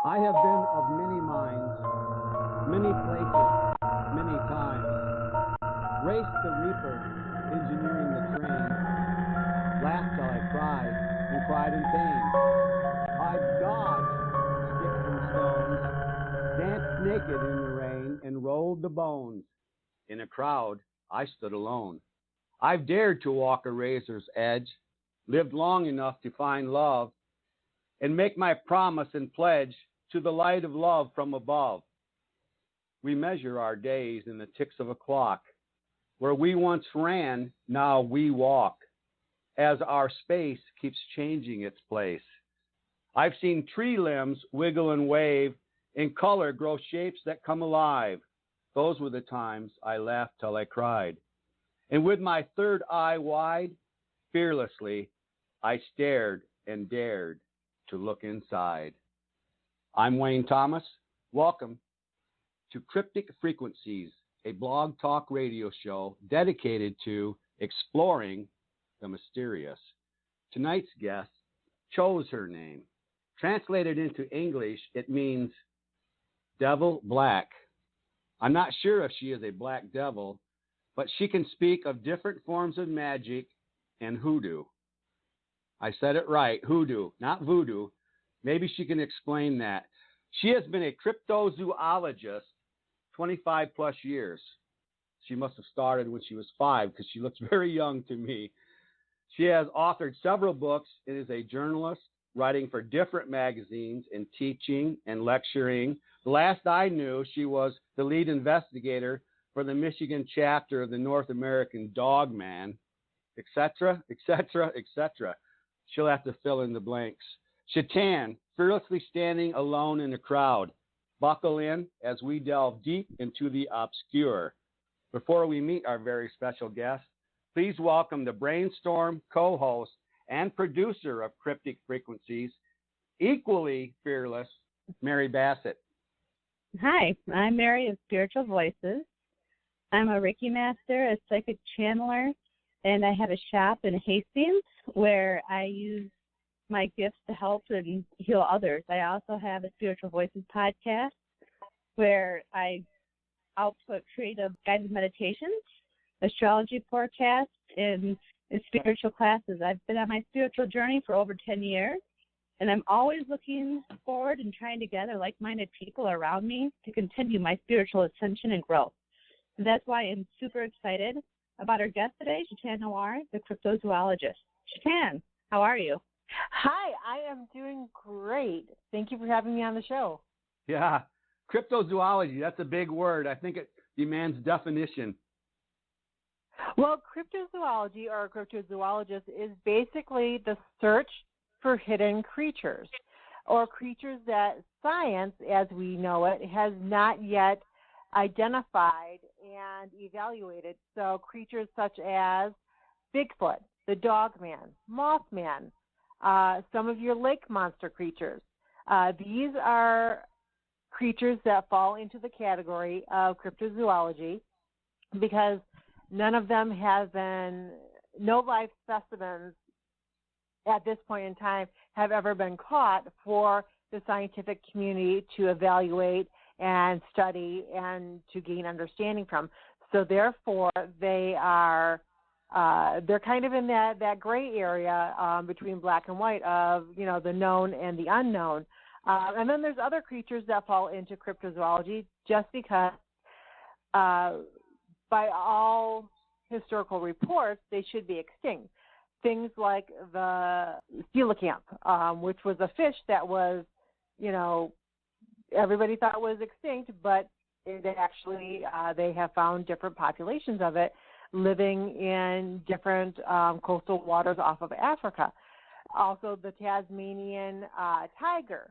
I have been of many minds, many places, many times. Raced the reaper, engineering the train. Laughed till I cried, and cried in pain. I've dodged sticks and stones, danced naked in the rain, and rolled the bones. In a crowd, I stood alone. I've dared to walk a razor's edge, lived long enough to find love, and make my promise and pledge to the light of love from above. We measure our days in the ticks of a clock. Where we once ran, now we walk, as our space keeps changing its place. I've seen tree limbs wiggle and wave, in color grow shapes that come alive. Those were the times I laughed till I cried. And with my third eye wide, fearlessly, I stared and dared to look inside. I'm Wayne Thomas. Welcome to Cryptic Frequencies, a blog talk radio show dedicated to exploring the mysterious. Tonight's guest chose her name. Translated into English, it means devil black. I'm not sure if she is a black devil, but she can speak of different forms of magic and hoodoo. I said it right, hoodoo, not voodoo. Maybe she can explain that. She has been a cryptozoologist 25 plus years. She must have started when she was 5 because she looks very young to me. She has authored several books and is a journalist, writing for different magazines and teaching and lecturing. The last I knew, she was the lead investigator for the Michigan chapter of the North American Dog Man, etc., etc., etc. She'll have to fill in the blanks. Shetan, fearlessly standing alone in a crowd. Buckle in as we delve deep into the obscure. Before we meet our very special guest, please welcome the Brainstorm co-host and producer of Cryptic Frequencies, equally fearless, Mary Bassett. Hi, I'm Mary of Spiritual Voices. I'm a Reiki master, a psychic channeler, and I have a shop in Hastings where I use my gifts to help and heal others. I also have a Spiritual Voices podcast where I output creative guided meditations, astrology forecasts, and spiritual classes. I've been on my spiritual journey for over 10 years, and I'm always looking forward and trying to gather like-minded people around me to continue my spiritual ascension and growth. And that's why I'm super excited about our guest today, Shetan Noir, the cryptozoologist. Shetan, how are you? Hi, I am doing great. Thank you for having me on the show. Yeah, cryptozoology, that's a big word. I think it demands definition. Well, cryptozoology or a cryptozoologist is basically the search for hidden creatures or creatures that science, as we know it, has not yet identified and evaluated. So creatures such as Bigfoot, the Dogman, Mothman, some of your lake monster creatures. These are creatures that fall into the category of cryptozoology because none of them have been, no live specimens at this point in time have ever been caught for the scientific community to evaluate and study and to gain understanding from. So therefore, they are they're kind of in that gray area between black and white of, you know, the known and the unknown. And then there's other creatures that fall into cryptozoology just because by all historical reports, they should be extinct. Things like the coelacanth, which was a fish that was, you know, everybody thought was extinct, but it actually, they have found different populations of it living in different coastal waters off of Africa. Also, the Tasmanian tiger,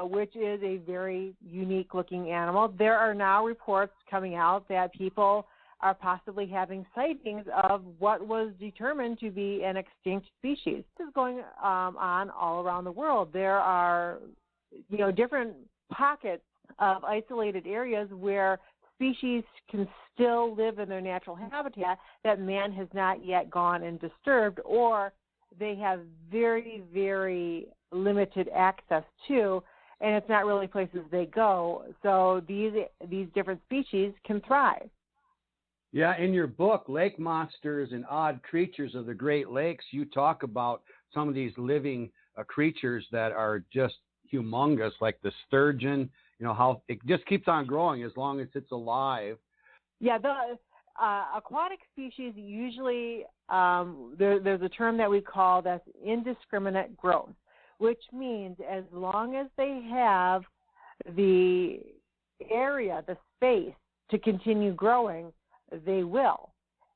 which is a very unique-looking animal. There are now reports coming out that people are possibly having sightings of what was determined to be an extinct species. This is going on all around the world. There are, you know, different pockets of isolated areas where species can still live in their natural habitat that man has not yet gone and disturbed, or they have very, very limited access to. and it's not really places they go. So these different species can thrive. Yeah, in your book, Lake Monsters and Odd Creatures of the Great Lakes, you talk about some of these living creatures that are just humongous, like the sturgeon, how it just keeps on growing as long as it's alive. Yeah, the aquatic species usually, there's a term that we call that's indiscriminate growth, which means as long as they have the area, the space to continue growing, they will.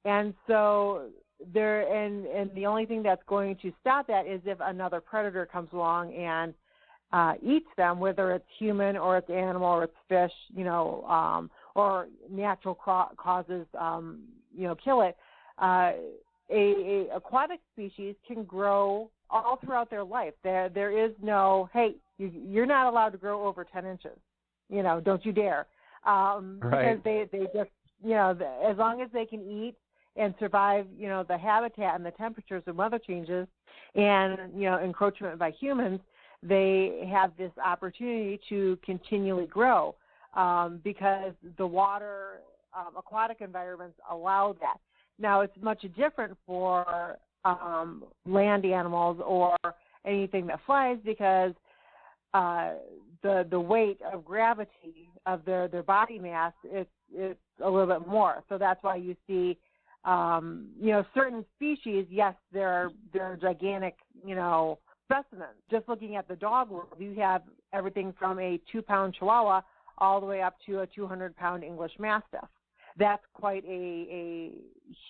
And so and the only thing that's going to stop that is if another predator comes along and eats them, whether it's human or it's animal or it's fish, or natural causes, kill it. A aquatic species can grow all throughout their life. There is no, hey, you're not allowed to grow over 10 inches. Don't you dare. Right. Because they just, as long as they can eat and survive, the habitat and the temperatures and weather changes and, encroachment by humans, they have this opportunity to continually grow because the water, aquatic environments allow that. Now, it's much different for land animals or anything that flies because the weight of gravity of their body mass, it's a little bit more. So that's why you see, certain species, yes, they're gigantic, specimens. Just looking at the dog world, you have everything from a 2-pound Chihuahua all the way up to a 200-pound English Mastiff. That's quite a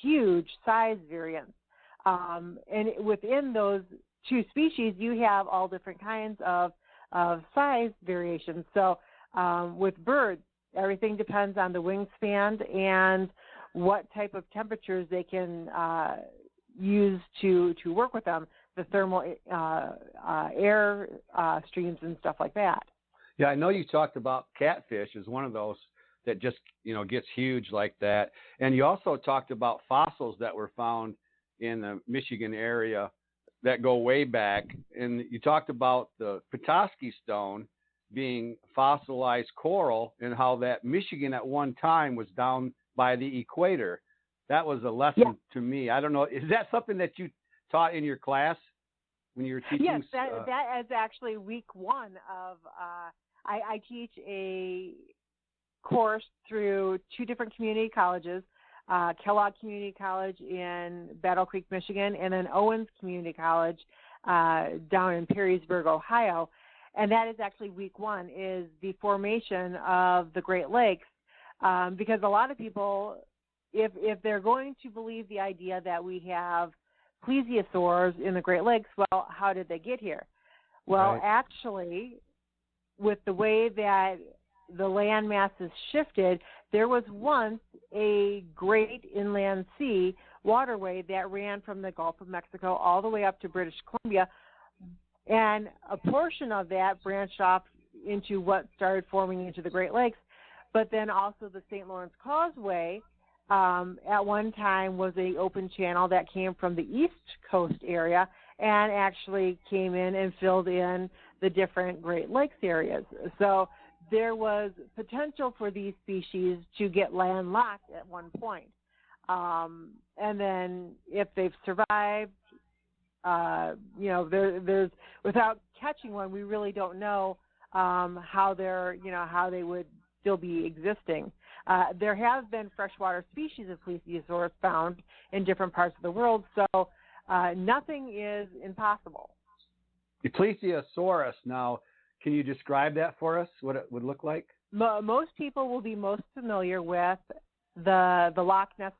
huge size variance. And within those two species, you have all different kinds of size variations. So with birds, everything depends on the wingspan and what type of temperatures they can use to work with them, the thermal air streams and stuff like that. Yeah, I know you talked about catfish as one of those that just, gets huge like that. And you also talked about fossils that were found in the Michigan area that go way back. And you talked about the Petoskey stone being fossilized coral and how that Michigan at one time was down by the equator. That was a lesson to me. I don't know. Is that something that you taught in your class when you were teaching? Yes, that is actually week one of I teach a course through two different community colleges, Kellogg Community College in Battle Creek, Michigan, and then Owens Community College down in Perrysburg, Ohio. And that is actually week one, is the formation of the Great Lakes, because a lot of people, if they're going to believe the idea that we have plesiosaurs in the Great Lakes, well, how did they get here? Well, actually, with the way that the land mass has shifted, there was once a great inland sea waterway that ran from the Gulf of Mexico all the way up to British Columbia, and a portion of that branched off into what started forming into the Great Lakes. But then also the St. Lawrence Causeway at one time was an open channel that came from the East Coast area and actually came in and filled in the different Great Lakes areas. So there was potential for these species to get landlocked at one point. And then if they've survived, there's without catching one, we really don't know how they would still be existing. There have been freshwater species of plesiosaurs found in different parts of the world, so nothing is impossible. The plesiosaurus, now, can you describe that for us, what it would look like? Most people will be most familiar with the Loch Ness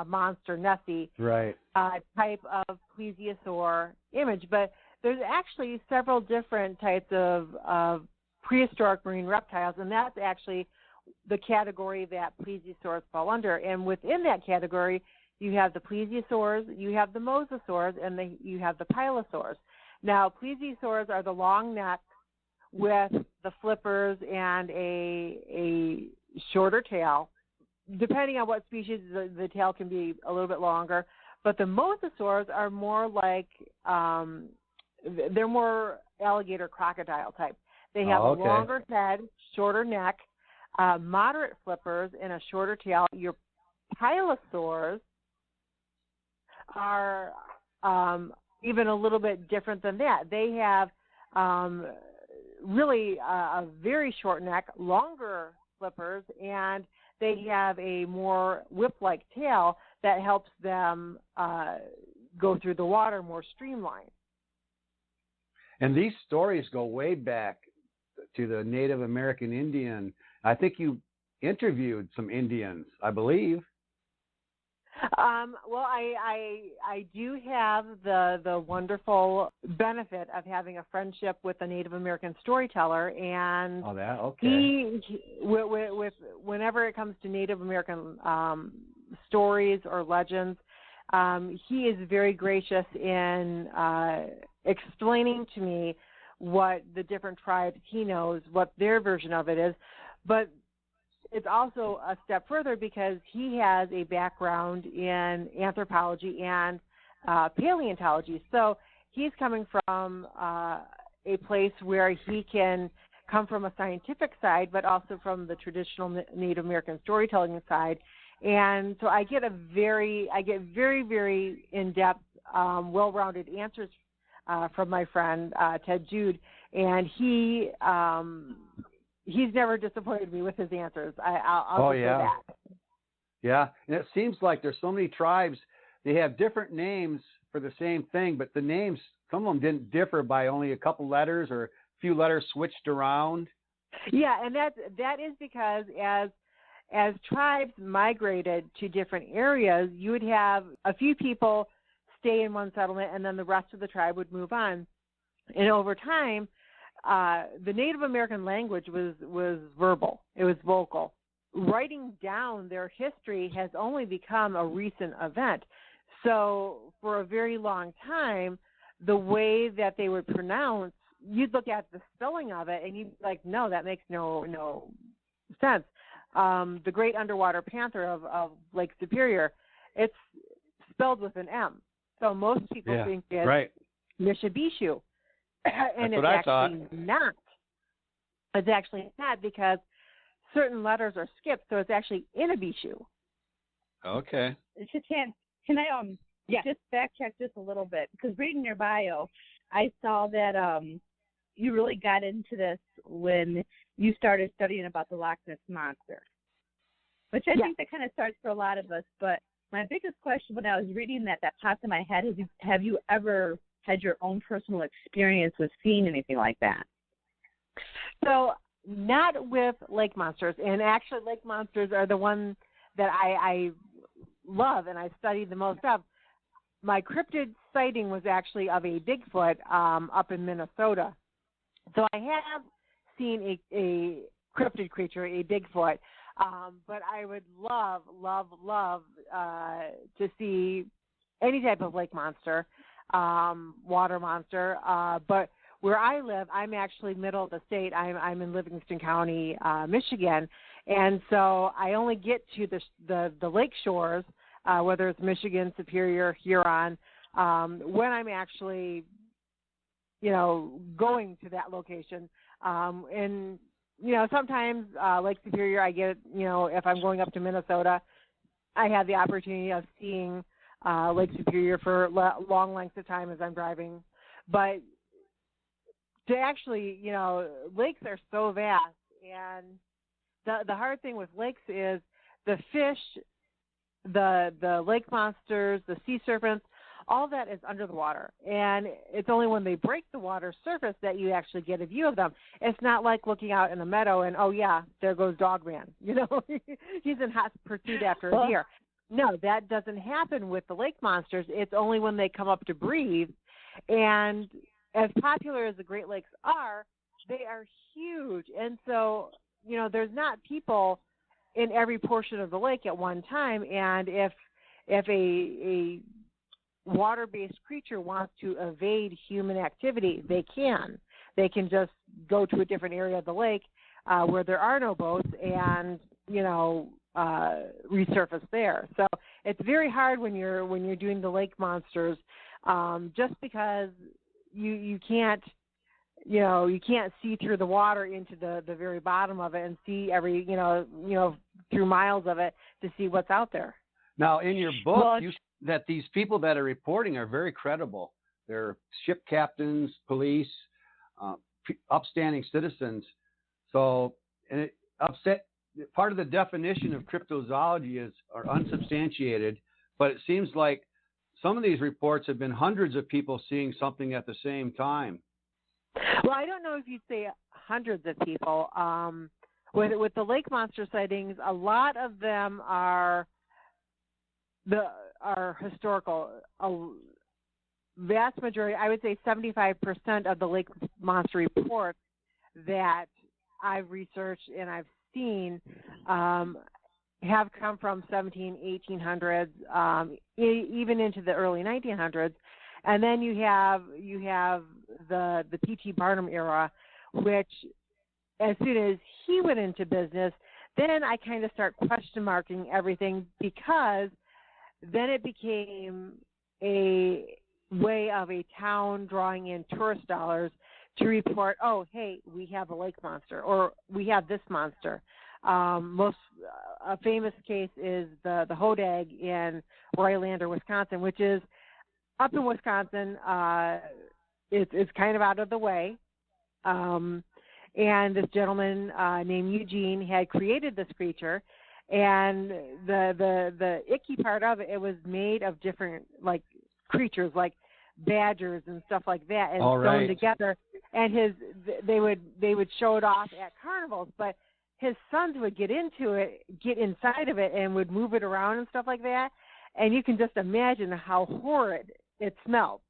monster, Nessie, type of plesiosaur image, but there's actually several different types of prehistoric marine reptiles, and that's actually the category that plesiosaurs fall under. And within that category, you have the plesiosaurs, you have the mosasaurs, and you have the pilosaurs. Now, plesiosaurs are the long necks with the flippers and a shorter tail. Depending on what species, the tail can be a little bit longer. But the mosasaurs are more like, they're more alligator crocodile type. They have okay. a longer head, shorter neck, moderate flippers, and a shorter tail. Your pilosaurs are even a little bit different than that. They have really a very short neck, longer flippers, and they have a more whip-like tail that helps them go through the water more streamlined. And these stories go way back to the Native American Indian. I think you interviewed some Indians, I believe. Well, I do have the wonderful benefit of having a friendship with a Native American storyteller, and he with whenever it comes to Native American stories or legends, he is very gracious in explaining to me what the different tribes he knows, what their version of it is, but it's also a step further because he has a background in anthropology and paleontology. So he's coming from a place where he can come from a scientific side, but also from the traditional Native American storytelling side. And so I get very, very in-depth, well-rounded answers from my friend Ted Jude, and he's never disappointed me with his answers. I'll say that. Yeah, and it seems like there's so many tribes. They have different names for the same thing, but the names, some of them didn't differ by only a couple letters or a few letters switched around. Yeah, and that is because as tribes migrated to different areas, you would have a few people stay in one settlement, and then the rest of the tribe would move on. And over time, the Native American language was verbal. It was vocal. Writing down their history has only become a recent event. So for a very long time, the way that they would pronounce, you'd look at the spelling of it and you'd be like, no, that makes no sense. The great underwater panther of Lake Superior, it's spelled with an M. So most people think it's Mishabishu. And it's actually not. It's actually not because certain letters are skipped, so it's actually Inabishu. Okay. Shetan, can I just backtrack just a little bit? Because reading your bio, I saw that you really got into this when you started studying about the Loch Ness Monster, which I think that kind of starts for a lot of us. But my biggest question when I was reading that popped in my head is, have you ever had your own personal experience with seeing anything like that? So not with lake monsters, and actually lake monsters are the one that I love and I studied the most of. My cryptid sighting was actually of a Bigfoot up in Minnesota. So I have seen a cryptid creature, a Bigfoot, but I would love to see any type of lake monster, water monster. But where I live, I'm actually middle of the state. I'm in Livingston County, Michigan, and so I only get to the lake shores, whether it's Michigan, Superior, Huron, when I'm actually, going to that location. And sometimes Lake Superior, I get, if I'm going up to Minnesota, I have the opportunity of seeing Lake Superior for long lengths of time as I'm driving. But to actually, lakes are so vast, and the hard thing with lakes is the fish, the lake monsters, the sea serpents, all that is under the water. And it's only when they break the water surface that you actually get a view of them. It's not like looking out in a meadow and, oh, yeah, there goes Dogman. He's in hot pursuit after a deer. No, that doesn't happen with the lake monsters. It's only when they come up to breathe. And as popular as the Great Lakes are, they are huge. And so, there's not people in every portion of the lake at one time. And if a water-based creature wants to evade human activity, they can. They can just go to a different area of the lake where there are no boats and, resurface there. So it's very hard when you're doing the lake monsters, just because you can't. you can't see through the water into the very bottom of it and see every, through miles of it to see what's out there. Now, in your book, you that these people that are reporting are very credible. They're ship captains, police, upstanding citizens. So, and part of the definition of cryptozoology are unsubstantiated, but it seems like some of these reports have been hundreds of people seeing something at the same time. Well, I don't know if you'd say hundreds of people. With the lake monster sightings, a lot of them are historical. A vast majority, I would say 75% of the lake monster reports that I've researched and I've seen have come from 1800s, even into the early 1900s. And then you have the P.T. Barnum era, which as soon as he went into business, then I kind of start question marking everything, because then it became a way of a town drawing in tourist dollars to report, oh, hey, we have a lake monster, or we have this monster. A famous case is the Hodag in Roylander, Wisconsin, which is up in Wisconsin. It's kind of out of the way. And this gentleman named Eugene had created this creature, and the icky part of it, it was made of different like creatures, like badgers and stuff like that, and sewn together. And they would show it off at carnivals, but his sons would get inside of it, and would move it around and stuff like that. And you can just imagine how horrid it smelled.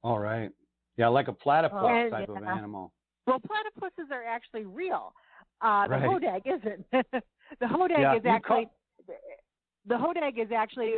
All right. Yeah, like a platypus type of animal. Well, platypuses are actually real. The Hodag isn't. The Hodag is actually. The Hodag is actually.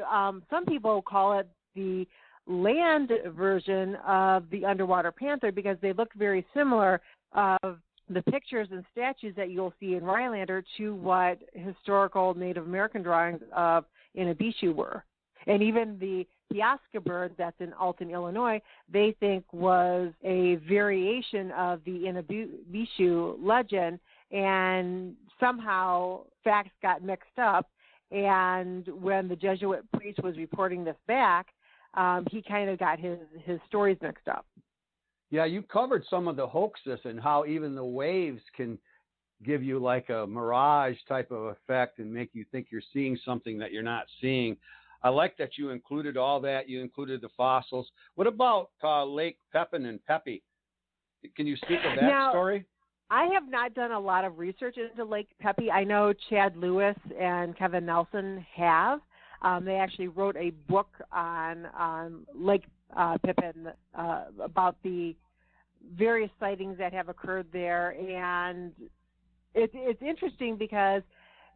Some people call it the land version of the underwater panther, because they look very similar of the pictures and statues that you'll see in Rylander to what historical Native American drawings of Inabishu were. And even the Piasca bird that's in Alton, Illinois, they think was a variation of the Inabishu legend, and somehow facts got mixed up. And when the Jesuit priest was reporting this back, he kind of got his stories mixed up. Yeah, you covered some of the hoaxes and how even the waves can give you like a mirage type of effect and make you think you're seeing something that you're not seeing. I like that you included all that. You included the fossils. What about Lake Pepin and Pepe? Can you speak of that story? I have not done a lot of research into Lake Pepe. I know Chad Lewis and Kevin Nelson have. They actually wrote a book on Lake Pepin about the various sightings that have occurred there. And it's interesting, because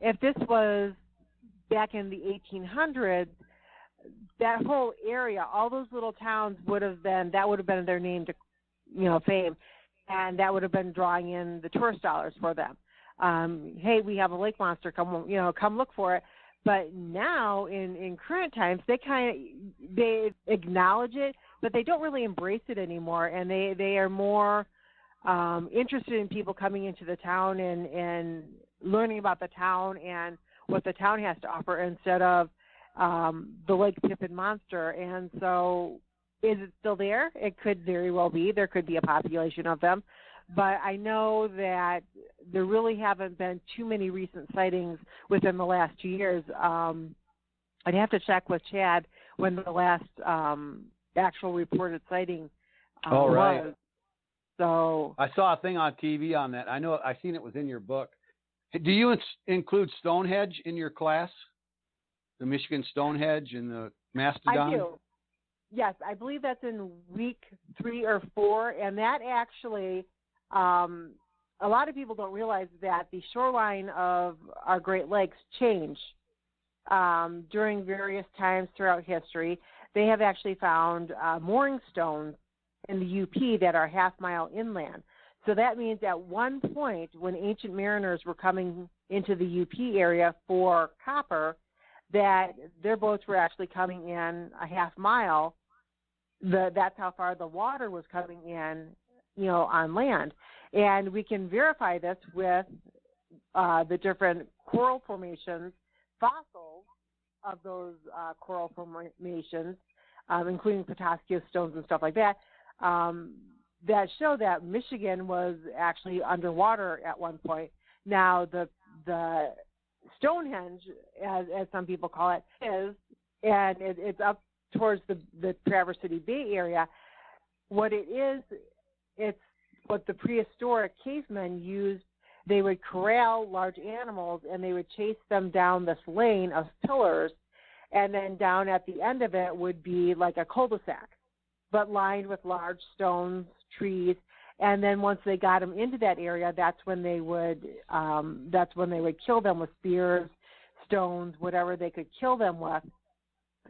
if this was back in the 1800s, that whole area, all those little towns would have been their name to, fame, and that would have been drawing in the tourist dollars for them. Hey, we have a lake monster, come look for it. But now in current times, they acknowledge it, but they don't really embrace it anymore, and they are more interested in people coming into the town and learning about the town and what the town has to offer, instead of the Lake Pepin monster. And so, is it still there? It could very well be. There could be a population of them. But I know that there really haven't been too many recent sightings within the last 2 years. I'd have to check with Chad when the last actual reported sighting was. So I saw a thing on TV on that. I seen it was in your book. Do you include Stonehenge in your class? The Michigan Stonehenge and the Mastodon? I do. Yes, I believe that's in week 3 or 4, and that actually, a lot of people don't realize that the shoreline of our Great Lakes change during various times throughout history. They have actually found mooring stones in the UP that are half-mile inland. So that means at one point, when ancient mariners were coming into the UP area for copper, that their boats were actually coming in a half mile. That's how far the water was coming in on land. And we can verify this with the different coral formations, fossils of those coral formations, including potassium stones and stuff like that, that show that Michigan was actually underwater at one point. Now, the Stonehenge, as some people call it, is, and it's up towards the Traverse City Bay area. What it is, it's what the prehistoric cavemen used. They would corral large animals, and they would chase them down this lane of pillars, and then down at the end of it would be like a cul-de-sac, but lined with large stones, trees. And then once they got them into that area, that's when they would kill them with spears, stones, whatever they could kill them with.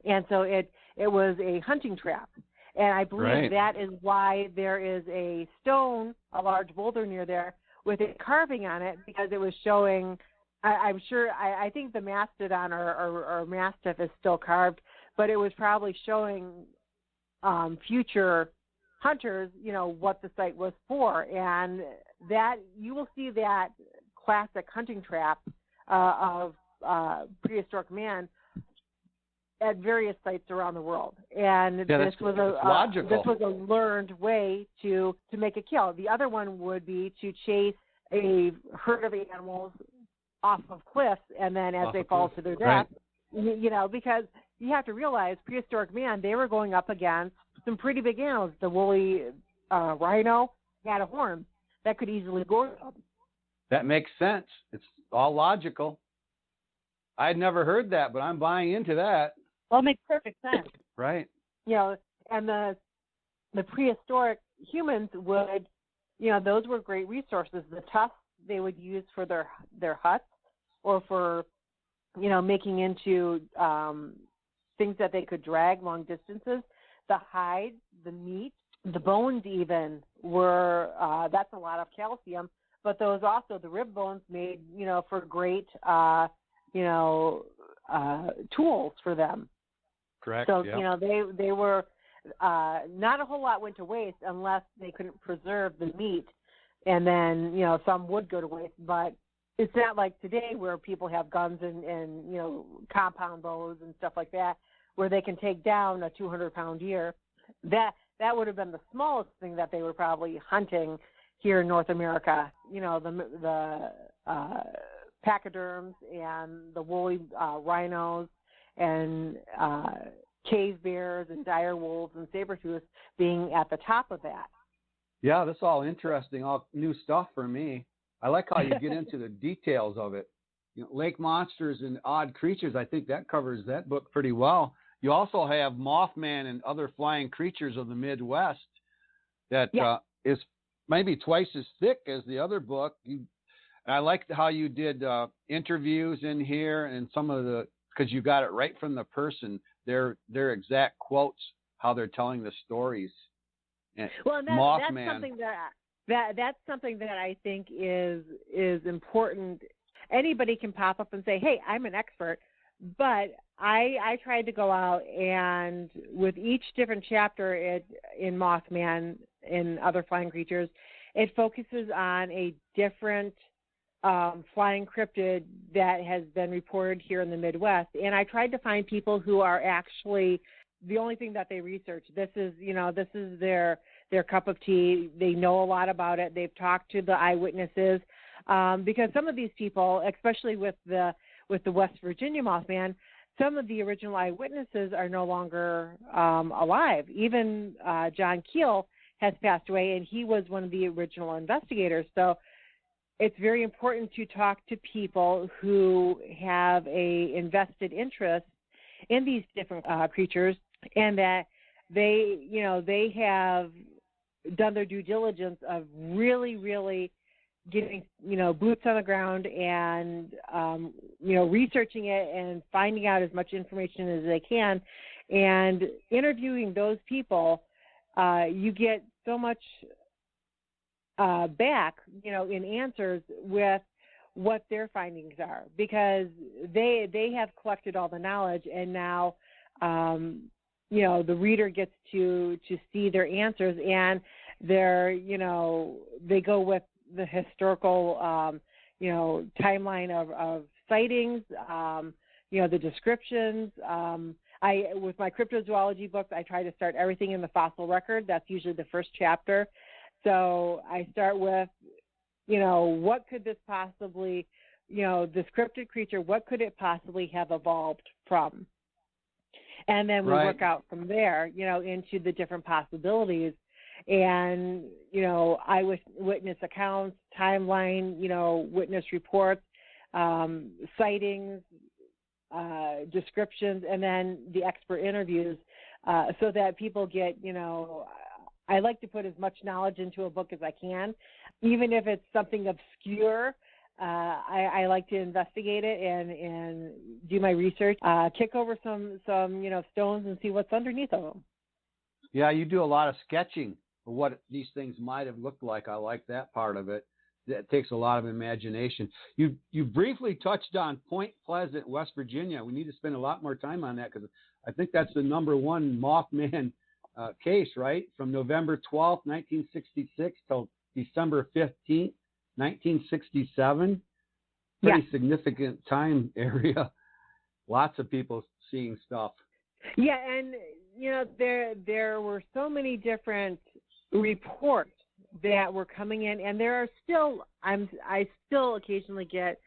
And so it was a hunting trap. And I believe that is why there is a stone, a large boulder near there, with a carving on it, because it was showing, I think the mastodon or mastiff is still carved, but it was probably showing future hunters, what the site was for. And that, you will see that classic hunting trap of prehistoric man at various sites around the world. And this was a learned way to make a kill. The other one would be to chase a herd of animals off of cliffs, and then as they fall to their death, because you have to realize prehistoric man, they were going up against some pretty big animals. The woolly rhino had a horn that could easily gore them. That makes sense. It's all logical. I'd never heard that, but I'm buying into that. Well, it makes perfect sense. Right. And the prehistoric humans would, those were great resources. The tusks they would use for their huts, or for, making into things that they could drag long distances. The hide, the meat, the bones even were, that's a lot of calcium, but those also, the rib bones made, for great, tools for them. Correct. So, they were, not a whole lot went to waste unless they couldn't preserve the meat. And then, some would go to waste, but it's not like today where people have guns and compound bows and stuff like that, where they can take down a 200-pound deer. That would have been the smallest thing that they were probably hunting here in North America. The pachyderms and the woolly rhinos and cave bears and dire wolves and saber-tooths being at the top of that. Yeah, this is all interesting, all new stuff for me. I like how you get into the details of it. Lake monsters and odd creatures, I think that covers that book pretty well. You also have Mothman and other flying creatures of the Midwest that is maybe twice as thick as the other book. I liked how you did interviews in here, and some of because you got it right from the person, their exact quotes, how they're telling the stories. And Mothman. That's something that I think is important. Anybody can pop up and say, "Hey, I'm an expert," but I tried to go out, and with each different chapter in Mothman and other flying creatures, it focuses on a different flying cryptid that has been reported here in the Midwest. And I tried to find people who are actually the only thing that they research. This is their cup of tea. They know a lot about it. They've talked to the eyewitnesses, because some of these people, especially with the West Virginia Mothman, some of the original eyewitnesses are no longer alive. Even John Keel has passed away, and he was one of the original investigators. So it's very important to talk to people who have a invested interest in these different creatures, and that they have done their due diligence of really, really getting, boots on the ground and, researching it and finding out as much information as they can, and interviewing those people. You get so much back, in answers with what their findings are, because they have collected all the knowledge, and now, the reader gets to see their answers. And they go with the historical, timeline of sightings, the descriptions. With my cryptozoology books, I try to start everything in the fossil record. That's usually the first chapter. So I start with, what could this possibly, this cryptid creature, what could it possibly have evolved from? And then we work out from there, into the different possibilities. And, eyewitness accounts, timeline, witness reports, sightings, descriptions, and then the expert interviews, so that people get, I like to put as much knowledge into a book as I can, even if it's something obscure. I like to investigate it and do my research, kick over some stones and see what's underneath of them. Yeah, you do a lot of sketching of what these things might have looked like. I like that part of it. That takes a lot of imagination. You briefly touched on Point Pleasant, West Virginia. We need to spend a lot more time on that because I think that's the number one Mothman case, right? From November 12th, 1966 till December 15th, 1967. Pretty significant time area. Lots of people seeing stuff. Yeah, and there were so many different reports that were coming in, and there are still I still occasionally get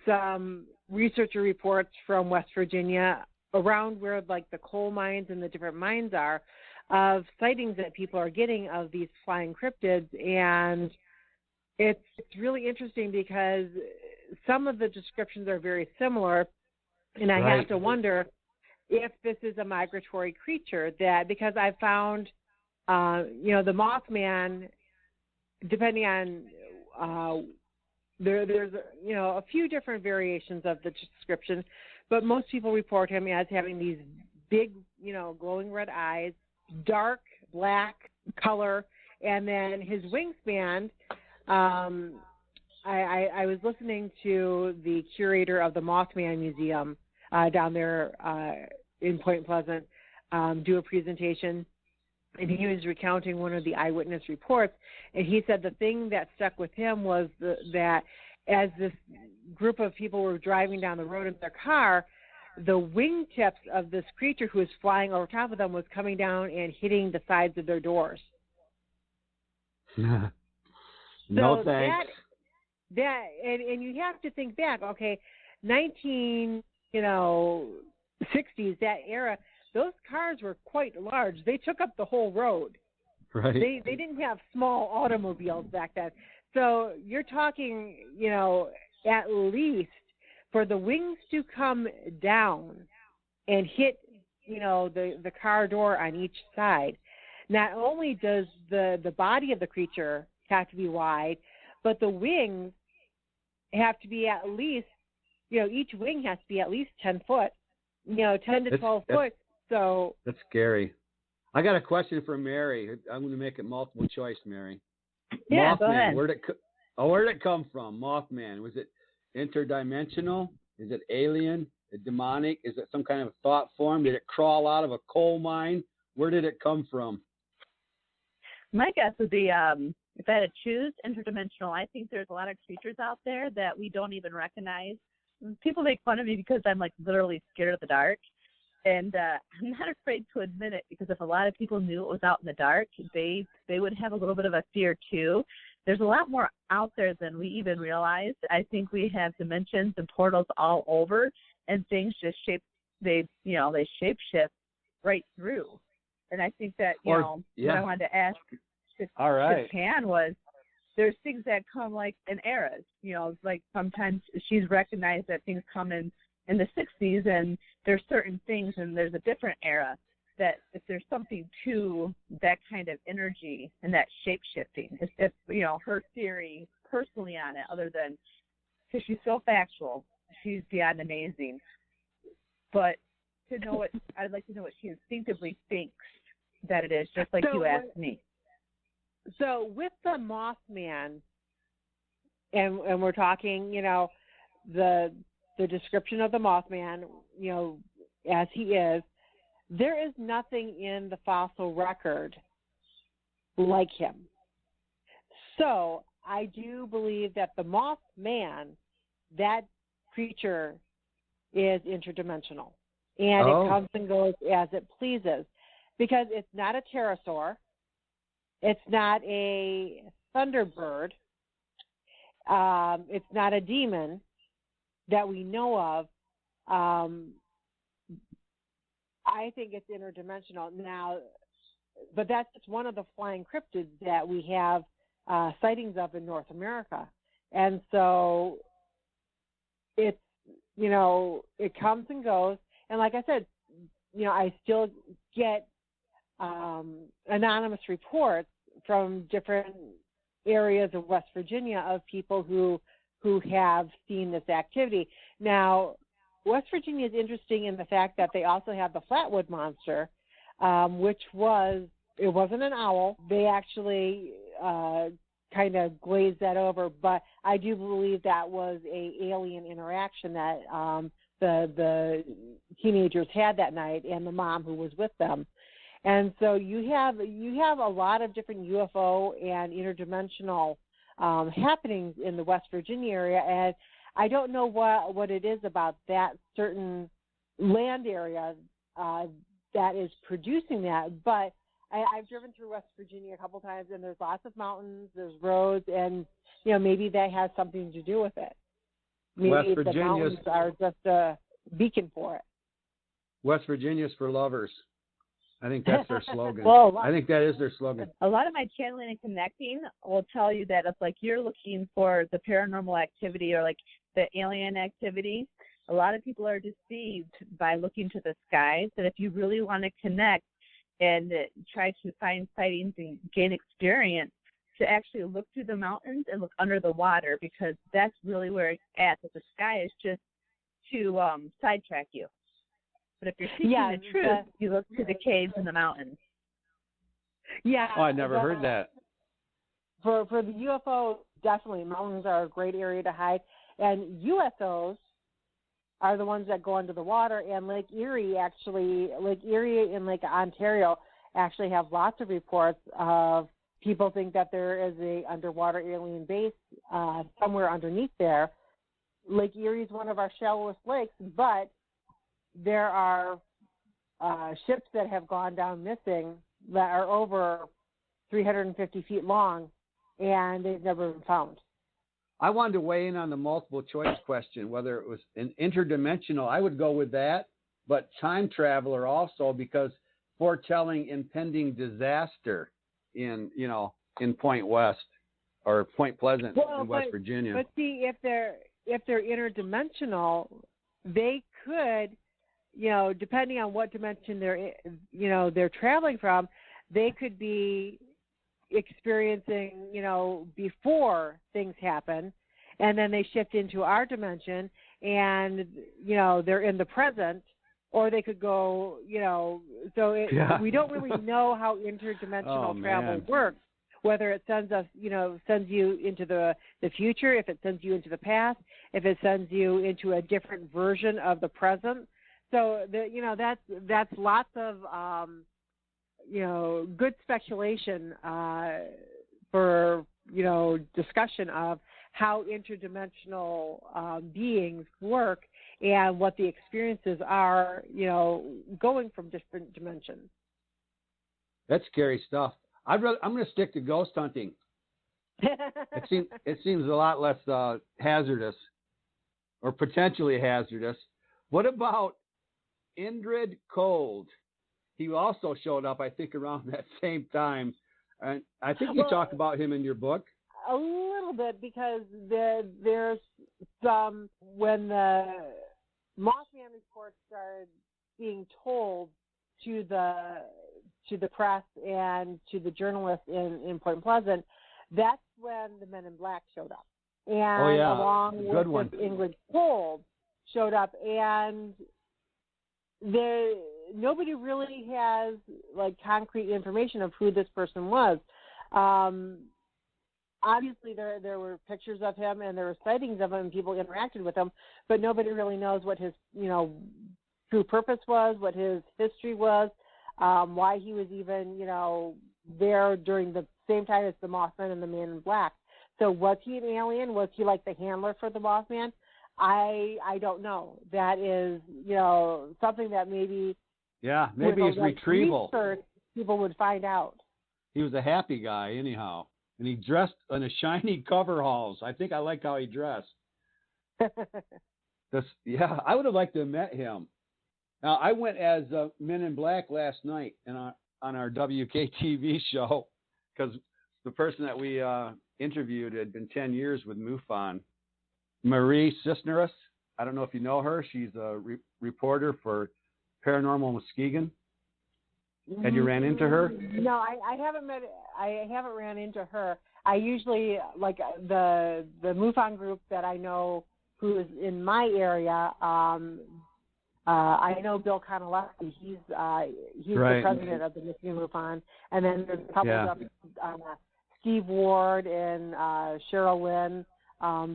some researcher reports from West Virginia around where like the coal mines and the different mines are, of sightings that people are getting of these flying cryptids. And it's really interesting because some of the descriptions are very similar, and I have to wonder if this is a migratory creature, because I found the Mothman, depending on there's a few different variations of the description, but most people report him as having these big, glowing red eyes, dark black color, and then his wingspan. I was listening to the curator of the Mothman Museum down there in Point Pleasant do a presentation, and he was recounting one of the eyewitness reports, and he said the thing that stuck with him was that as this group of people were driving down the road in their car, the wingtips of this creature who was flying over top of them was coming down and hitting the sides of their doors. No so thanks. And you have to think back, okay, 1960s, that era, those cars were quite large. They took up the whole road. Right. They didn't have small automobiles back then. So you're talking, at least for the wings to come down and hit, the car door on each side. Not only does the body of the creature have to be wide, but the wings have to be at least, each wing has to be at least 10 foot, 10 to 12 foot. So that's scary. I got a question for Mary. I'm going to make it multiple choice, Mary. Yeah, Mothman, go ahead. where did it come from? Mothman. Was it interdimensional? Is it alien? Is it demonic? Is it some kind of thought form? Did it crawl out of a coal mine? Where did it come from? My guess would be, if I had to choose, interdimensional. I think there's a lot of creatures out there that we don't even recognize. People make fun of me because I'm like literally scared of the dark. And I'm not afraid to admit it, because if a lot of people knew it was out in the dark, they would have a little bit of a fear too. There's a lot more out there than we even realize. I think we have dimensions and portals all over, and things just they shapeshift right through. And I think that, what I wanted to ask Shetan was, there's things that come like in eras, like sometimes she's recognized that things come in the 60s, and there's certain things, and there's a different era that if there's something to that kind of energy and that shape-shifting, if her theory personally on it, other than, because she's so factual, she's beyond amazing. But I'd like to know what she instinctively thinks that it is, just like you asked me. So with the Mothman, and we're talking, the description of the Mothman, as he is, there is nothing in the fossil record like him. So I do believe that the Mothman, that creature, is interdimensional. And it comes and goes as it pleases. Because it's not a pterosaur. It's not a thunderbird. It's not a demon that we know of. I think it's interdimensional. Now, but that's just one of the flying cryptids that we have sightings of in North America. And so it's, it comes and goes. And like I said, I still get anonymous reports from different areas of West Virginia of people who have seen this activity. Now, West Virginia is interesting in the fact that they also have the Flatwood Monster, which it wasn't an owl. They actually kind of glazed that over, but I do believe that was a alien interaction that the teenagers had that night, and the mom who was with them. And so you have a lot of different UFO and interdimensional happenings in the West Virginia area, and I don't know what it is about that certain land area that is producing that, but I've driven through West Virginia a couple times, and there's lots of mountains, there's roads, and maybe that has something to do with it. Maybe the mountains are just a beacon for it. West Virginia's for lovers. I think that's their slogan. I think that is their slogan. A lot of my channeling and connecting will tell you that if you're looking for the paranormal activity or the alien activity, a lot of people are deceived by looking to the skies. And if you really want to connect and try to find sightings and gain experience, to actually look through the mountains and look under the water, because that's really where it's at. That the sky is just to sidetrack you. But if you're seeking the truth, you look to the caves and the mountains. Yeah. Oh, I'd never heard that. For the UFO, definitely mountains are a great area to hide, and USOs are the ones that go under the water. And Lake Erie and Lake Ontario actually have lots of reports of people think that there is a underwater alien base somewhere underneath there. Lake Erie is one of our shallowest lakes, but there are ships that have gone down missing that are over 350 feet long, and they've never been found. I wanted to weigh in on the multiple choice question, whether it was an interdimensional. I would go with that, but time traveler also, because foretelling impending disaster in Point West or Point Pleasant in West Virginia. But see, if they're interdimensional, they could, depending on what dimension they're traveling from, they could be experiencing, before things happen, and then they shift into our dimension, and they're in the present, or they could go, we don't really know how interdimensional travel works. Whether it sends you into the future, if it sends you into the past, if it sends you into a different version of the present. So that's lots of good speculation for discussion of how interdimensional beings work and what the experiences are, going from different dimensions. That's scary stuff. I'm going to stick to ghost hunting. It seems a lot less hazardous, or potentially hazardous. What about Indrid Cold? He also showed up, I think, around that same time. And I think you talk about him in your book. A little bit, because there's some, when the Mothman report started being told to the press and to the journalists in Point Pleasant, that's when the Men in Black showed up. And along with Ingrid Cold showed up, and nobody really has concrete information of who this person was. Obviously, there were pictures of him, and there were sightings of him, and people interacted with him, but nobody really knows what his true purpose was, what his history was, why he was even there during the same time as the Mothman and the Man in Black. So was he an alien? Was he like the handler for the Mothman? I don't know. That is, something that maybe maybe his retrieval. Research, people would find out. He was a happy guy anyhow, and he dressed in a shiny coveralls. I think I like how he dressed. I would have liked to have met him. Now, I went as Men in Black last night on our WKTV show because the person that we interviewed had been 10 years with MUFON. Marie Cisneros. I don't know if you know her. She's a reporter for Paranormal Muskegon. Had you ran into her? No, I haven't met. I haven't ran into her. I usually like the MUFON group that I know who is in my area. I know Bill Connolly. He's the president of the Michigan MUFON, and then there's a couple of Steve Ward and Cheryl Lynn. I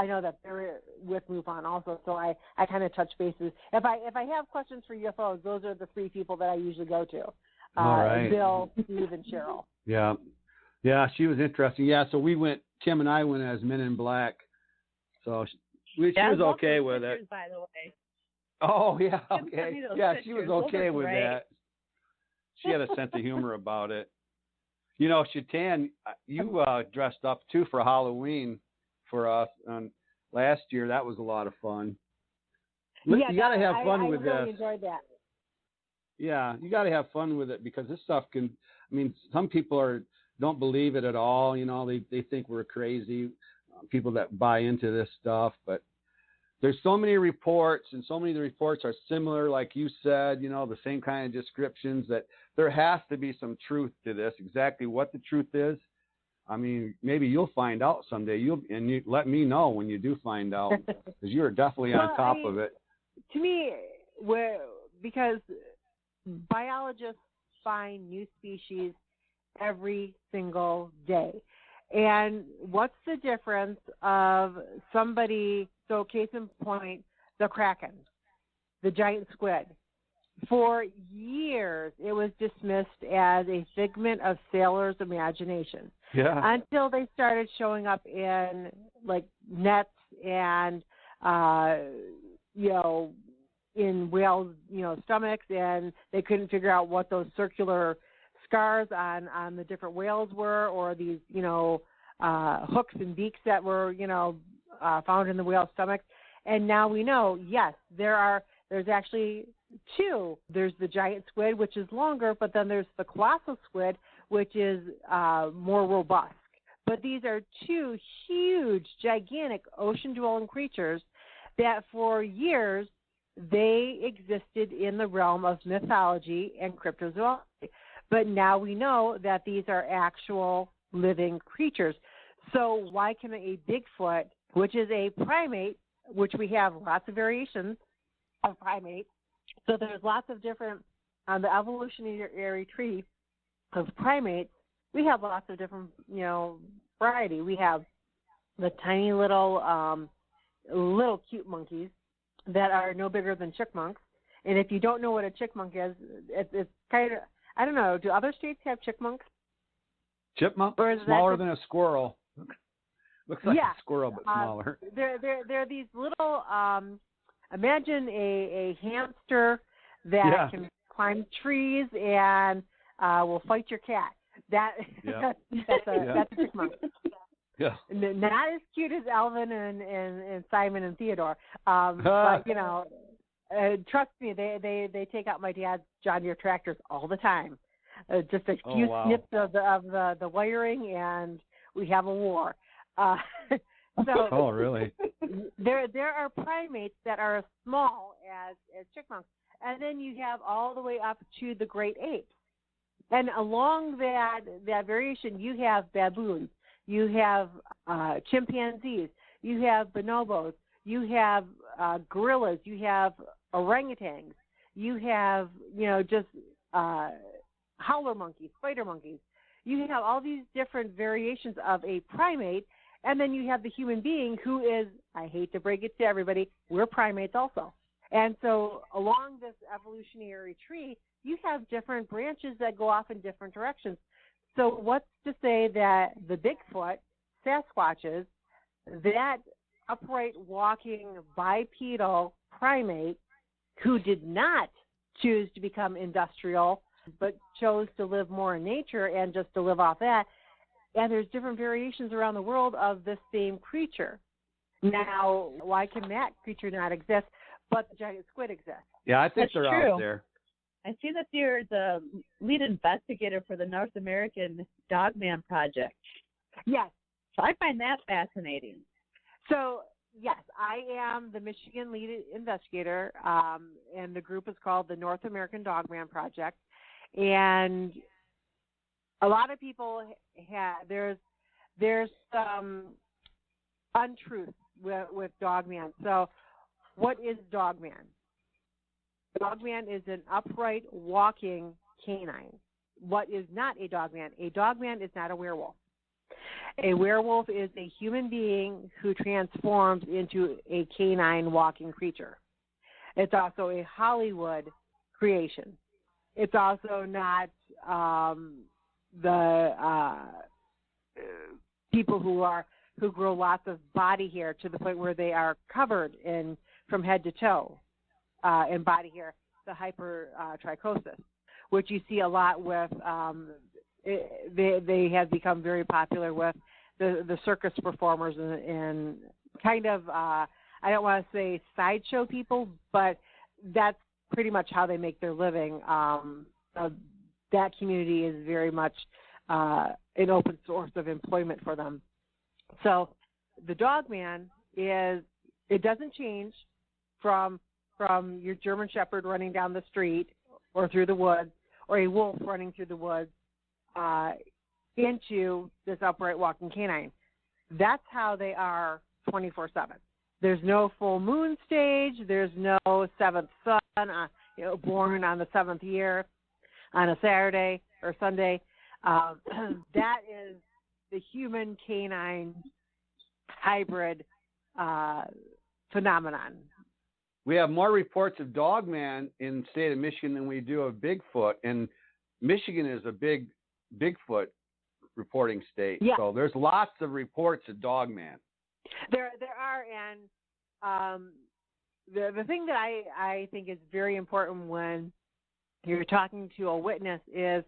know that they're with MUFON also, so I kind of touch bases. If I have questions for UFOs, those are the three people that I usually go to. All right. Bill, Steve, and Cheryl. Yeah, she was interesting. Yeah, so Tim and I went as Men in Black. So she was okay with it. By the way. Oh, yeah, okay. Yeah, she was okay with that. She had a sense of humor about it. Shetan, you dressed up too for Halloween for us last year. That was a lot of fun. You got to have fun with this. I really enjoyed that. Yeah, you got to have fun with it because this stuff some people don't believe it at all. They think we're crazy, people that buy into this stuff. But there's so many reports, and so many of the reports are similar, like you said, the same kind of descriptions, that there has to be some truth to this. Exactly what the truth is, maybe you'll find out someday. You let me know when you do find out, because you're definitely on top of it. To me, because biologists find new species every single day. And what's the difference of somebody, so case in point, the Kraken, the giant squid. For years, it was dismissed as a figment of sailors' imagination. Yeah. Until they started showing up in, nets and, in whales, stomachs, and they couldn't figure out what those circular scars on the different whales were, or these, hooks and beaks that were, found in the whale stomachs. And now we know, yes, there's actually two. There's the giant squid, which is longer, but then there's the colossal squid, which is more robust. But these are two huge, gigantic ocean-dwelling creatures that for years they existed in the realm of mythology and cryptozoology. But now we know that these are actual living creatures. So why can a Bigfoot, which is a primate, which we have lots of variations of primates, so there's lots of different, on the evolutionary tree of primates, we have lots of different, variety. We have the tiny little cute monkeys that are no bigger than chipmunks. And if you don't know what a chipmunk is, it's kind of, I don't know, do other states have chipmunks? Chipmunk? Smaller than a squirrel. Looks like a squirrel, but smaller. They're these little, imagine a hamster that can climb trees and will fight your cat. That's a chipmunk. Yeah. Not as cute as Alvin and Simon and Theodore, but trust me, they take out my dad's John Deere tractors all the time. Just a few snips of the wiring, and we have a war. Oh, really? There are primates that are as small as chipmunks, and then you have all the way up to the great apes. And along that variation, you have baboons, you have chimpanzees, you have bonobos, you have gorillas, you have orangutans, you have just howler monkeys, spider monkeys. You have all these different variations of a primate, and then you have the human being who is, I hate to break it to everybody, we're primates also. And so along this evolutionary tree, you have different branches that go off in different directions. So what's to say that the Bigfoot, Sasquatches, that upright walking bipedal primate who did not choose to become industrial but chose to live more in nature and just to live off that, and there's different variations around the world of this same creature. Now, why can that creature not exist, but the giant squid exists? Yeah, I think That's they're true. out there. I see that you're the lead investigator for the North American Dogman Project. Yes. So I find that fascinating. So, yes, I am the Michigan lead investigator, and the group is called the North American Dogman Project. And a lot of people there's some untruth with Dogman. So, what is Dogman? Dogman is an upright walking canine. What is not a dogman? A dogman is not a werewolf. A werewolf is a human being who transforms into a canine walking creature. It's also a Hollywood creation. It's also not the people who grow lots of body hair to the point where they are covered from head to toe in body hair, the hypertrichosis, which you see a lot with. They have become very popular with the circus performers and kind of I don't want to say sideshow people, but that's pretty much how they make their living. That community is very much an open source of employment for them. So the Dogman it doesn't change from your German Shepherd running down the street or through the woods, or a wolf running through the woods into this upright walking canine. That's how they are 24/7. There's no full moon stage. There's no seventh son, born on the seventh year on a Saturday or Sunday. That is the human canine hybrid phenomenon. We have more reports of Dogman in the state of Michigan than we do of Bigfoot, and Michigan is a big Bigfoot reporting state. Yeah. So there's lots of reports of Dogman. There are, and the thing that I think is very important when you're talking to a witness is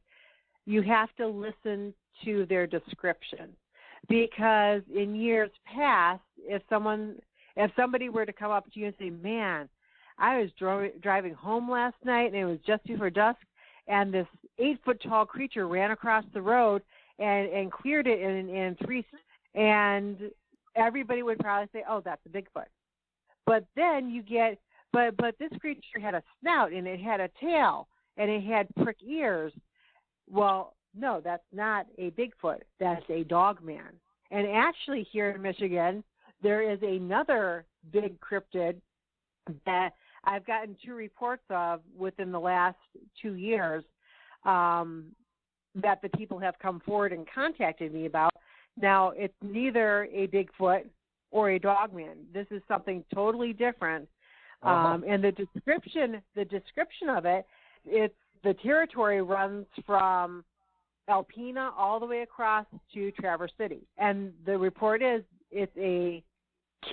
you have to listen to their description, because in years past, if somebody were to come up to you and say, "Man, I was driving home last night and it was just before dusk, and this 8-foot-tall creature ran across the road and cleared it in 3 seconds," and everybody would probably say, "Oh, that's a Bigfoot." But then you get, but this creature had a snout and it had a tail and it had prick ears. Well, no, that's not a Bigfoot. That's a Dogman. And actually here in Michigan, there is another big cryptid that I've gotten 2 reports of within the last 2 years that the people have come forward and contacted me about. Now, it's neither a Bigfoot or a Dogman. This is something totally different. And the description of it, the territory runs from Alpena all the way across to Traverse City. And the report is it's a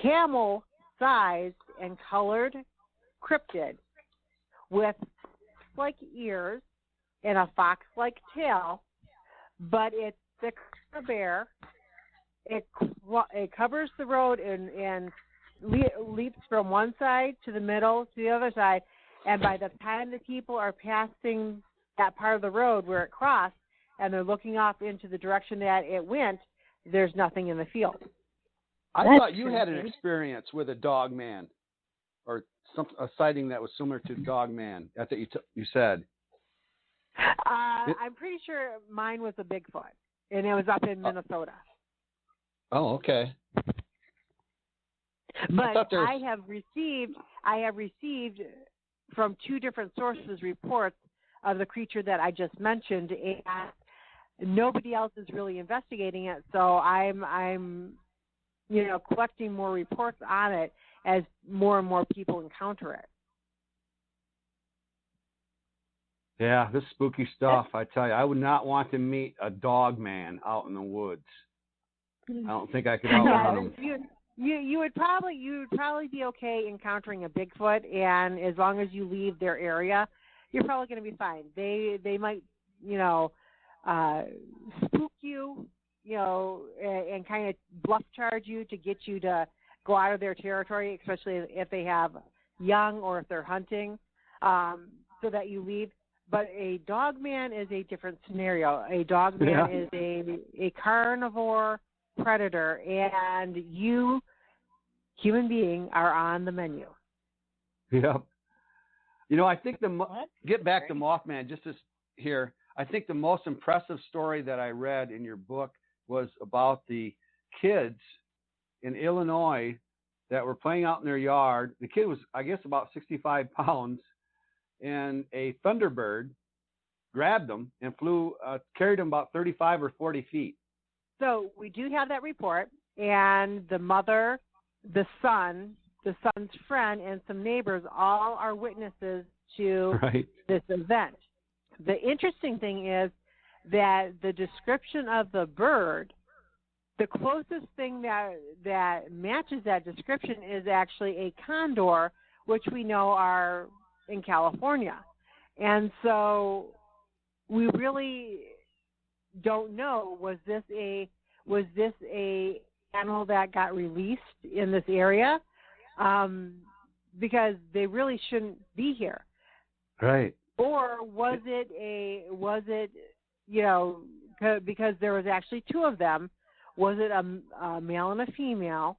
camel-sized and colored cryptid with like ears and a fox-like tail, but it's thick as a bear. It covers the road and leaps from one side to the middle to the other side, and by the time the people are passing that part of the road where it crossed and they're looking off into the direction that it went, there's nothing in the field. I thought you had an experience with a Dogman, or a sighting that was similar to Dogman. I thought you said. I'm pretty sure mine was a Bigfoot, and it was up in Minnesota. Oh, okay. But I have received from 2 different sources reports of the creature that I just mentioned, and nobody else is really investigating it. So I'm collecting more reports on it as more and more people encounter it. Yeah, this spooky stuff. I tell you, I would not want to meet a dog man out in the woods. I don't think I could outrun him. You would probably be okay encountering a Bigfoot, and as long as you leave their area, you're probably going to be fine. They might spook you, and kind of bluff charge you to get you to go out of their territory, especially if they have young or if they're hunting, so that you leave. But a dog man is a different scenario. A dog man is a carnivore predator, and you, human being, are on the menu. Yep. I think get back to Mothman just as here. I think the most impressive story that I read in your book was about the kids in Illinois that were playing out in their yard. The kid was, I guess, about 65 pounds, and a Thunderbird grabbed him and carried him about 35 or 40 feet. So we do have that report, and the mother, the son's friend, and some neighbors all are witnesses to this event. The interesting thing is that the description of the bird, the closest thing that matches that description is actually a condor, which we know are in California. And so we really don't know, was this a animal that got released in this area? Because they really shouldn't be here. Right. Or was it because there was actually two of them, was it a male and a female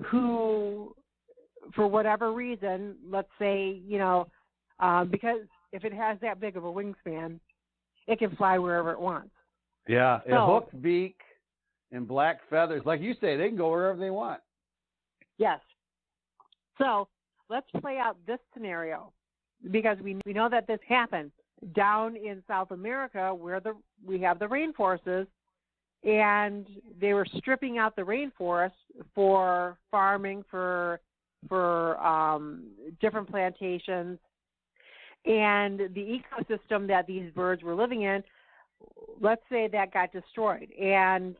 who, for whatever reason, let's say, because if it has that big of a wingspan, it can fly wherever it wants. Yeah, a hooked beak and black feathers. Like you say, they can go wherever they want. Yes. So let's play out this scenario, because we know that this happened down in South America where we have the rainforests, and they were stripping out the rainforest for farming, for different plantations, and the ecosystem that these birds were living in, let's say that got destroyed. And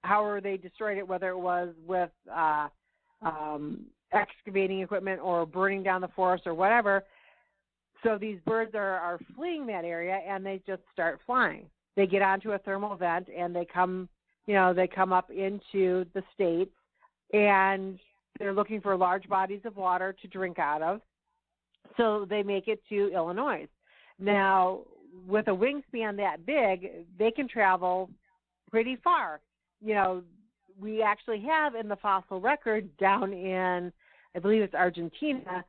however they destroyed it, whether it was with excavating equipment or burning down the forest or whatever, so these birds are fleeing that area, and they just start flying. They get onto a thermal vent, and they come up into the States, and they're looking for large bodies of water to drink out of. So they make it to Illinois. Now, with a wingspan that big, they can travel pretty far. We actually have in the fossil record down in, I believe it's Argentina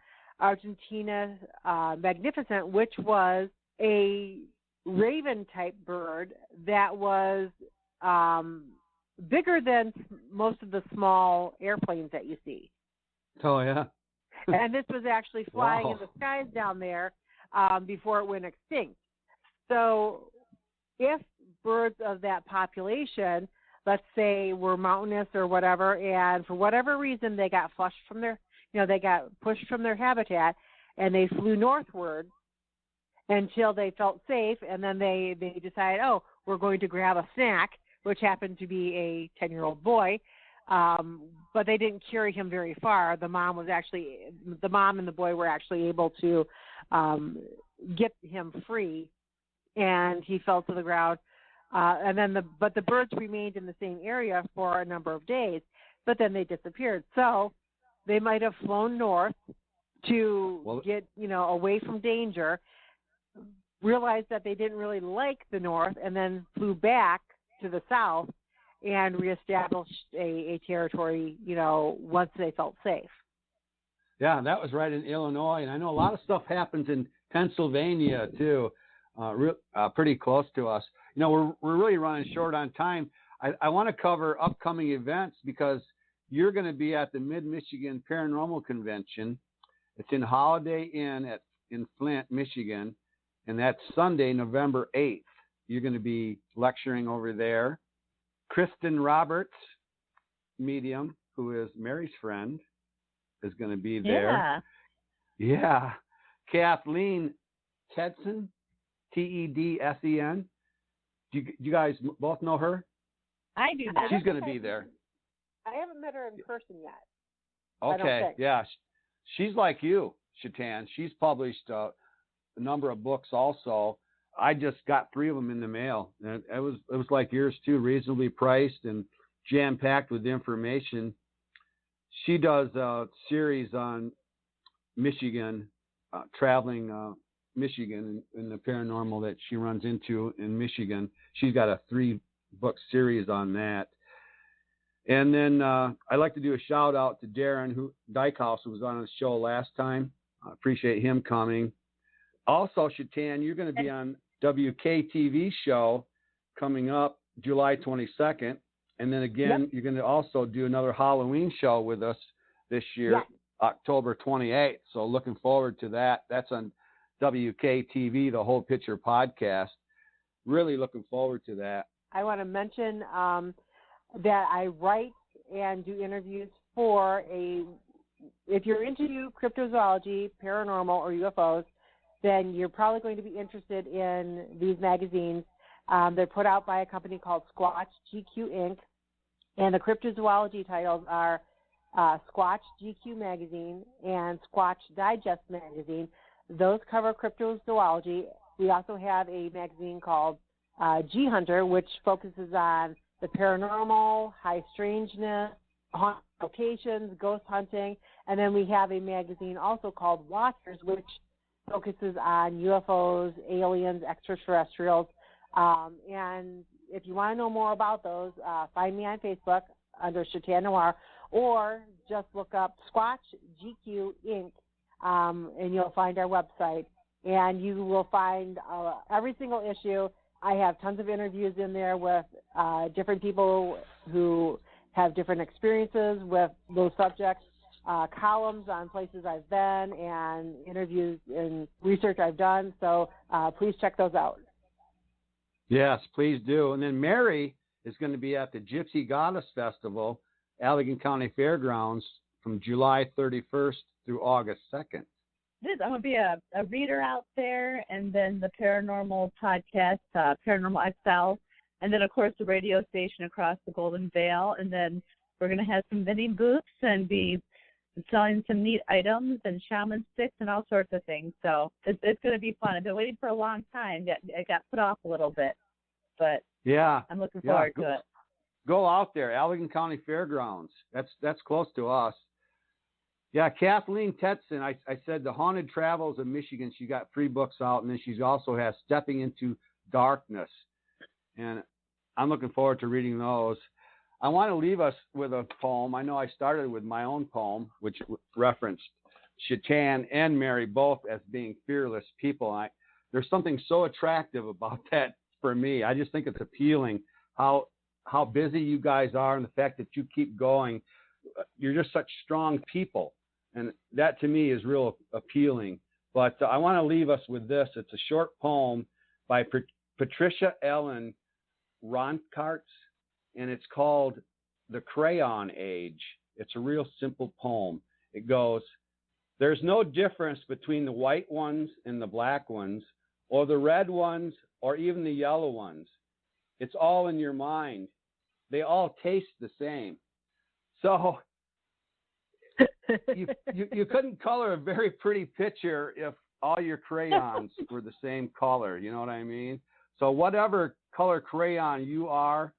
magnificent, which was a raven-type bird that was bigger than most of the small airplanes that you see. Oh, yeah. And this was actually flying in the skies down there before it went extinct. So if birds of that population, let's say, were mountainous or whatever, and for whatever reason they got flushed from they got pushed from their habitat, and they flew northward until they felt safe, and then they decided, we're going to grab a snack, which happened to be a 10-year-old boy, but they didn't carry him very far. The mom and the boy were actually able to get him free, and he fell to the ground. But the birds remained in the same area for a number of days, but then they disappeared. So they might have flown north to get, away from danger, realized that they didn't really like the north, and then flew back to the south and reestablished a territory, once they felt safe. Yeah, that was right in Illinois, and I know a lot of stuff happens in Pennsylvania too, pretty close to us. We're really running short on time. I want to cover upcoming events because you're going to be at the Mid-Michigan Paranormal Convention. It's in Holiday Inn in Flint, Michigan, and that's Sunday, November 8th. You're going to be lecturing over there. Kristen Roberts, medium, who is Mary's friend, is going to be there. Yeah. Yeah. Kathleen Tedson, Tedsen. Do you guys both know her? I do not. She's going to be there. I haven't met her in person yet. Okay, yeah. She's like you, Shetan. She's published a number of books also. I just got 3 of them in the mail. And it was like yours too, reasonably priced and jam-packed with information. She does a series on Michigan, traveling Michigan and the paranormal that she runs into in Michigan. She's got a 3-book series on that. And then I'd like to do a shout out to Darren Dykehouse, who was on the show last time. I appreciate him coming. Also, Shetan, you're going to be on WKTV show coming up July 22nd. And then again, You're going to also do another Halloween show with us this year, October 28th. So looking forward to that. That's on WKTV, the Whole Picture podcast. Really looking forward to that. I want to mention that I write and do interviews for if you're into cryptozoology, paranormal, or UFOs, then you're probably going to be interested in these magazines. They're put out by a company called Squatch GQ Inc., and the cryptozoology titles are Squatch GQ Magazine and Squatch Digest Magazine. Those cover cryptozoology. We also have a magazine called G Hunter, which focuses on the paranormal, high strangeness, haunted locations, ghost hunting, and then we have a magazine also called Watchers, which focuses on UFOs, aliens, extraterrestrials. And if you want to know more about those, find me on Facebook under Shetan Noir, or just look up Squatch GQ Inc., and you'll find our website. And you will find every single issue. I have tons of interviews in there with different people who have different experiences with those subjects, columns on places I've been, and interviews and research I've done. So please check those out. Yes, please do. And then Mary is going to be at the Gypsy Goddess Festival, Allegan County Fairgrounds, from July 31st through August 2nd. I'm going to be a reader out there, and then the paranormal podcast, Paranormal XL, and then, of course, the radio station across the Golden Veil. And then we're going to have some vending booths and be selling some neat items and shaman sticks and all sorts of things. So it's going to be fun. I've been waiting for a long time. It got put off a little bit, but I'm looking forward to it. Go out there, Allegan County Fairgrounds. That's close to us. Yeah, Kathleen Tetson, I said The Haunted Travels of Michigan. She got 3 books out, and then she also has Stepping into Darkness. And I'm looking forward to reading those. I want to leave us with a poem. I know I started with my own poem, which referenced Shetan and Mary both as being fearless people. There's something so attractive about that for me. I just think it's appealing how busy you guys are and the fact that you keep going. You're just such strong people. And that, to me, is real appealing. But I want to leave us with this. It's a short poem by Patricia Ellen Roncarts, and it's called The Crayon Age. It's a real simple poem. It goes, "There's no difference between the white ones and the black ones, or the red ones, or even the yellow ones. It's all in your mind. They all taste the same." So you couldn't color a very pretty picture if all your crayons were the same color. You know what I mean? So whatever color crayon you are,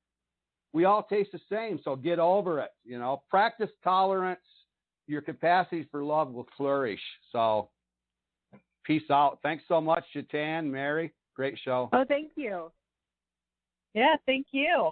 we all taste the same. So get over it. You know, practice tolerance. Your capacities for love will flourish. So peace out. Thanks so much, Shetan, Mary. Great show. Oh, thank you. Yeah, thank you.